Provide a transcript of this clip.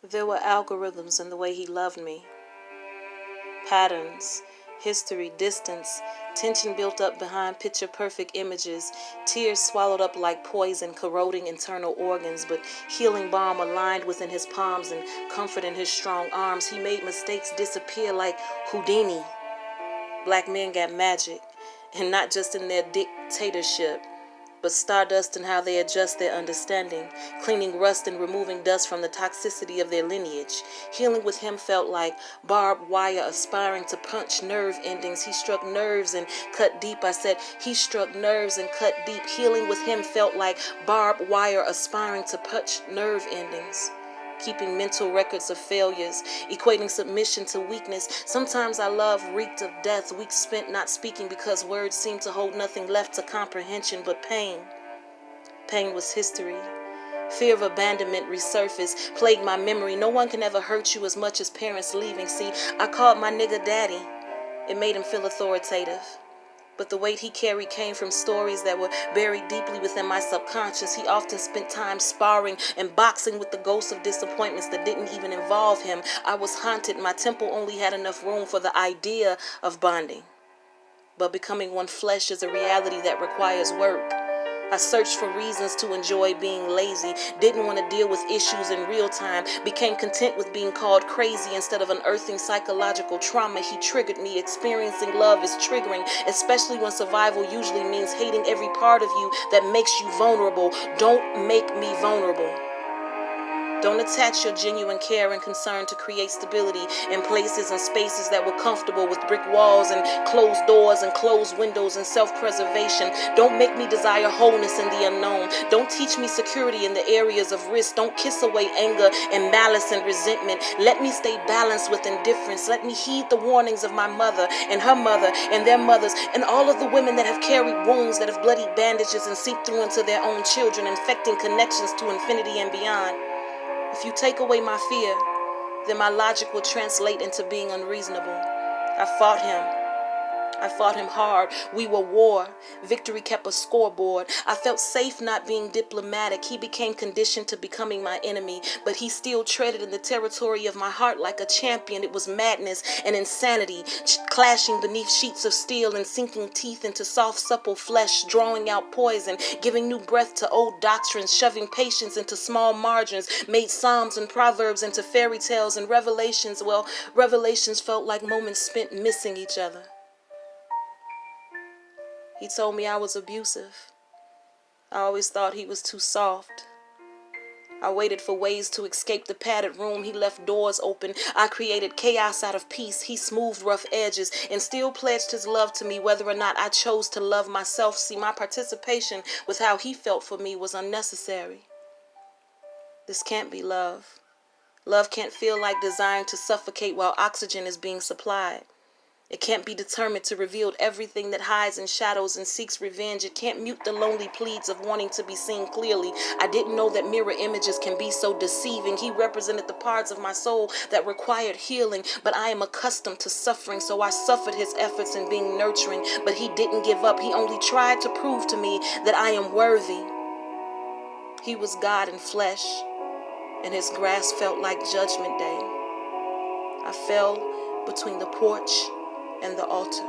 There were algorithms in the way he loved me. Patterns, history, distance, tension built up behind picture-perfect images, tears swallowed up like poison, corroding internal organs, but healing balm aligned within his palms and comfort in his strong arms. He made mistakes disappear like Houdini. Black men got magic, and not just in their dictatorship, but stardust and how they adjust their understanding, cleaning rust and removing dust from the toxicity of their lineage. Healing with him felt like barbed wire aspiring to punch nerve endings. He struck nerves and cut deep. I said, he struck nerves and cut deep. Healing with him felt like barbed wire aspiring to punch nerve endings. Keeping mental records of failures, equating submission to weakness. Sometimes our love reeked of death, weeks spent not speaking because words seemed to hold nothing left to comprehension but pain. Pain was history. Fear of abandonment resurfaced, plagued my memory. No one can ever hurt you as much as parents leaving. See, I called my nigga daddy. It made him feel authoritative. But the weight he carried came from stories that were buried deeply within my subconscious. He often spent time sparring and boxing with the ghosts of disappointments that didn't even involve him. I was haunted. My temple only had enough room for the idea of bonding. But becoming one flesh is a reality that requires work. I searched for reasons to enjoy being lazy, didn't want to deal with issues in real time, became content with being called crazy instead of unearthing psychological trauma. He triggered me. Experiencing love is triggering, especially when survival usually means hating every part of you that makes you vulnerable. Don't make me vulnerable. Don't attach your genuine care and concern to create stability in places and spaces that were comfortable with brick walls and closed doors and closed windows and self-preservation. Don't make me desire wholeness in the unknown. Don't teach me security in the areas of risk. Don't kiss away anger and malice and resentment. Let me stay balanced with indifference. Let me heed the warnings of my mother and her mother and their mothers and all of the women that have carried wounds that have bloodied bandages and seeped through into their own children, infecting connections to infinity and beyond. If you take away my fear, then my logic will translate into being unreasonable. I fought him hard. We were war. Victory kept a scoreboard. I felt safe not being diplomatic. He became conditioned to becoming my enemy, but he still treaded in the territory of my heart like a champion. It was madness and insanity, clashing beneath sheets of steel and sinking teeth into soft, supple flesh, drawing out poison, giving new breath to old doctrines, shoving patience into small margins, made psalms and proverbs into fairy tales and revelations. Well, revelations felt like moments spent missing each other. He told me I was abusive. I always thought he was too soft. I waited for ways to escape the padded room. He left doors open. I created chaos out of peace. He smoothed rough edges and still pledged his love to me whether or not I chose to love myself. See, my participation with how he felt for me was unnecessary. This can't be love. Love can't feel like designed to suffocate while oxygen is being supplied. It can't be determined to reveal everything that hides in shadows and seeks revenge. It can't mute the lonely pleads of wanting to be seen clearly. I didn't know that mirror images can be so deceiving. He represented the parts of my soul that required healing, but I am accustomed to suffering, so I suffered his efforts in being nurturing. But he didn't give up. He only tried to prove to me that I am worthy. He was God in flesh, and his grasp felt like Judgment Day. I fell between the porch and the altar.